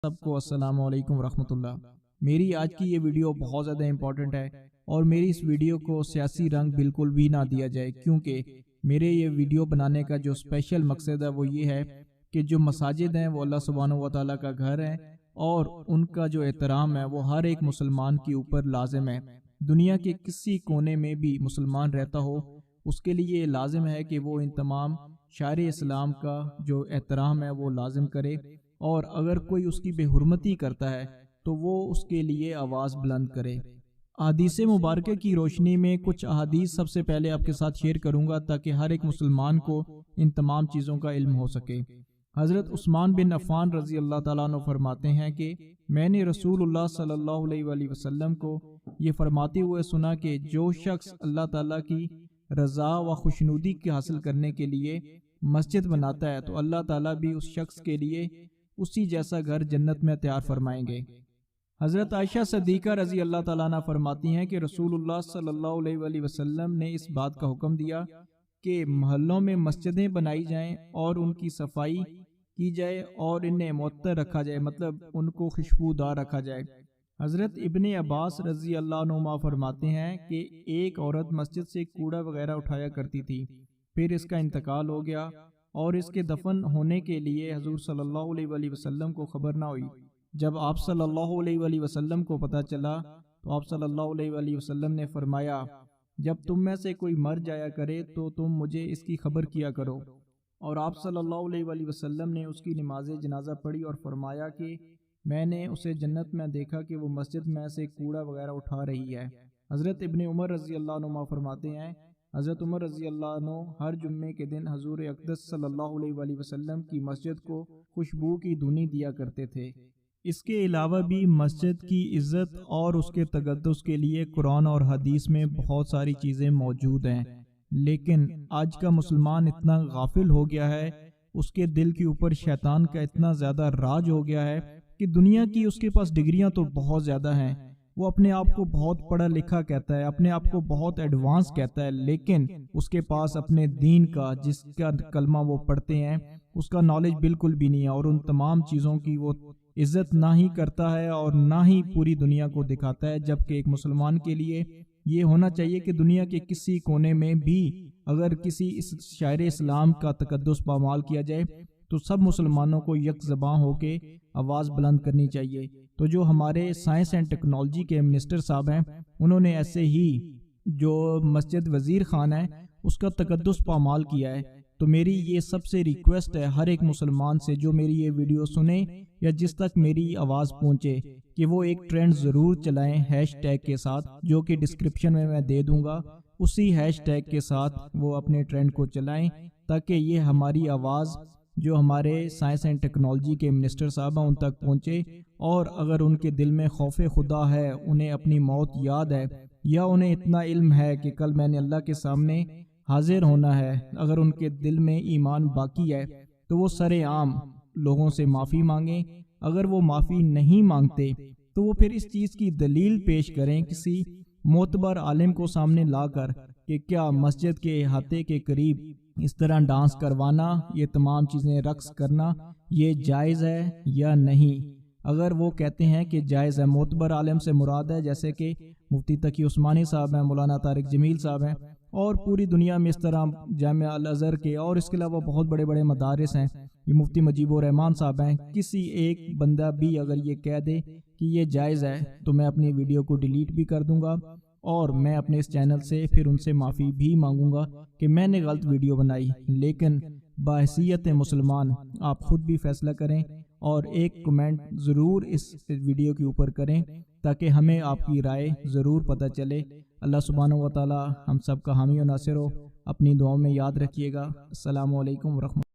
سب کو السلام علیکم ورحمۃ اللہ۔ میری آج کی یہ ویڈیو بہت زیادہ امپورٹنٹ ہے اور میری اس ویڈیو کو سیاسی رنگ بالکل بھی نہ دیا جائے، کیونکہ میرے یہ ویڈیو بنانے کا جو اسپیشل مقصد ہے وہ یہ ہے کہ جو مساجد ہیں وہ اللہ سبحانہ و تعالیٰ کا گھر ہے اور ان کا جو احترام ہے وہ ہر ایک مسلمان کے اوپر لازم ہے۔ دنیا کے کسی کونے میں بھی مسلمان رہتا ہو اس کے لیے لازم ہے کہ وہ ان تمام شاعر اسلام کا جو احترام ہے وہ لازم کرے، اور اگر کوئی اس کی بے حرمتی کرتا ہے تو وہ اس کے لیے آواز بلند کرے۔ احادیث مبارکہ کی روشنی میں کچھ احادیث سب سے پہلے آپ کے ساتھ شیئر کروں گا تاکہ ہر ایک مسلمان کو ان تمام چیزوں کا علم ہو سکے۔ حضرت عثمان بن عفان رضی اللہ تعالیٰ عنہ فرماتے ہیں کہ میں نے رسول اللہ صلی اللہ علیہ وآلہ وسلم کو یہ فرماتے ہوئے سنا کہ جو شخص اللہ تعالیٰ کی رضا و خوشنودی کی حاصل کرنے کے لیے مسجد بناتا ہے تو اللہ تعالیٰ بھی اس شخص کے لیے اسی جیسا گھر جنت میں تیار فرمائیں گے۔ حضرت عائشہ صدیقہ رضی اللہ تعالیٰ عنہ فرماتی ہیں کہ رسول اللہ صلی اللہ علیہ وآلہ وسلم نے اس بات کا حکم دیا کہ محلوں میں مسجدیں بنائی جائیں اور ان کی صفائی کی جائے اور انہیں معطر رکھا جائے، مطلب ان کو خوشبودار رکھا جائے۔ حضرت ابن عباس رضی اللہ عنہما فرماتے ہیں کہ ایک عورت مسجد سے کوڑا وغیرہ اٹھایا کرتی تھی، پھر اس کا انتقال ہو گیا اور اس کے دفن ہونے کے لیے حضور صلی اللہ علیہ وآلہ وسلم کو خبر نہ ہوئی۔ جب آپ صلی اللہ علیہ وآلہ وسلم کو پتہ چلا تو آپ صلی اللہ علیہ وآلہ وسلم نے فرمایا جب تم میں سے کوئی مر جایا کرے تو تم مجھے اس کی خبر کیا کرو، اور آپ صلی اللہ علیہ وآلہ وسلم نے اس کی نماز جنازہ پڑھی اور فرمایا کہ میں نے اسے جنت میں دیکھا کہ وہ مسجد میں سے کوڑا وغیرہ اٹھا رہی ہے۔ حضرت ابن عمر رضی اللہ عنہ فرماتے ہیں حضرت عمر رضی اللہ عنہ ہر جمعے کے دن حضور اقدس صلی اللہ علیہ وآلہ وسلم کی مسجد کو خوشبو کی دھونی دیا کرتے تھے۔ اس کے علاوہ بھی مسجد کی عزت اور اس کے تقدس کے لیے قرآن اور حدیث میں بہت ساری چیزیں موجود ہیں، لیکن آج کا مسلمان اتنا غافل ہو گیا ہے، اس کے دل کے اوپر شیطان کا اتنا زیادہ راج ہو گیا ہے کہ دنیا کی اس کے پاس ڈگریاں تو بہت زیادہ ہیں، وہ اپنے آپ کو بہت پڑھا لکھا کہتا ہے، اپنے آپ کو بہت ایڈوانس کہتا ہے، لیکن اس کے پاس اپنے دین کا جس کا کلمہ وہ پڑھتے ہیں اس کا نالج بالکل بھی نہیں ہے، اور ان تمام چیزوں کی وہ عزت نہ ہی کرتا ہے اور نہ ہی پوری دنیا کو دکھاتا ہے، جبکہ ایک مسلمان کے لیے یہ ہونا چاہیے کہ دنیا کے کسی کونے میں بھی اگر کسی اس شاعر اسلام کا تقدس پامال کیا جائے تو سب مسلمانوں کو یک زباں ہو کے آواز بلند کرنی چاہیے۔ تو جو ہمارے سائنس اینڈ ٹیکنالوجی کے منسٹر صاحب ہیں انہوں نے ایسے ہی جو مسجد وزیر خان ہے اس کا تقدس پامال کیا ہے، تو میری یہ سب سے ریکویسٹ ہے ہر ایک مسلمان سے جو میری یہ ویڈیو سنے یا جس تک میری آواز پہنچے کہ وہ ایک ٹرینڈ ضرور چلائیں ہیش ٹیگ کے ساتھ، جو کہ ڈسکرپشن میں دے دوں گا، اسی ہیش ٹیگ کے ساتھ وہ اپنے ٹرینڈ کو چلائیں تاکہ یہ ہماری آواز جو ہمارے سائنس اینڈ ٹیکنالوجی کے منسٹر صاحب ہیں ان تک پہنچے، اور اگر ان کے دل میں خوف خدا ہے، انہیں اپنی موت یاد ہے، یا انہیں اتنا علم ہے کہ کل میں نے اللہ کے سامنے حاضر ہونا ہے، اگر ان کے دل میں ایمان باقی ہے تو وہ سر عام لوگوں سے معافی مانگیں۔ اگر وہ معافی نہیں مانگتے تو وہ پھر اس چیز کی دلیل پیش کریں کسی معتبر عالم کو سامنے لا کر کہ کیا مسجد کے احاطے کے قریب اس طرح ڈانس کروانا، یہ تمام چیزیں رقص کرنا یہ جائز ہے یا نہیں۔ اگر وہ کہتے ہیں کہ جائز ہے، معتبر عالم سے مراد ہے جیسے کہ مفتی تقی عثمانی صاحب ہیں، مولانا طارق جمیل صاحب ہیں، اور پوری دنیا میں اس طرح جامعہ الازہر کے اور اس کے علاوہ بہت بڑے بڑے مدارس ہیں، یہ مفتی مجیب الرحمان صاحب ہیں، کسی ایک بندہ بھی اگر یہ کہہ دے کہ یہ جائز ہے تو میں اپنی ویڈیو کو ڈیلیٹ بھی کر دوں گا اور میں اپنے اس چینل سے پھر ان سے معافی بھی مانگوں گا کہ میں نے غلط ویڈیو بنائی، لیکن بحیثیت مسلمان آپ خود بھی فیصلہ کریں اور ایک کمنٹ ضرور اس ویڈیو کے اوپر کریں تاکہ ہمیں آپ کی رائے ضرور پتہ چلے۔ اللہ سبحانہ و تعالی ہم سب کا حامی و ناصر ہو، اپنی دعاؤں میں یاد رکھیے گا۔ السلام علیکم ورحمۃ اللہ۔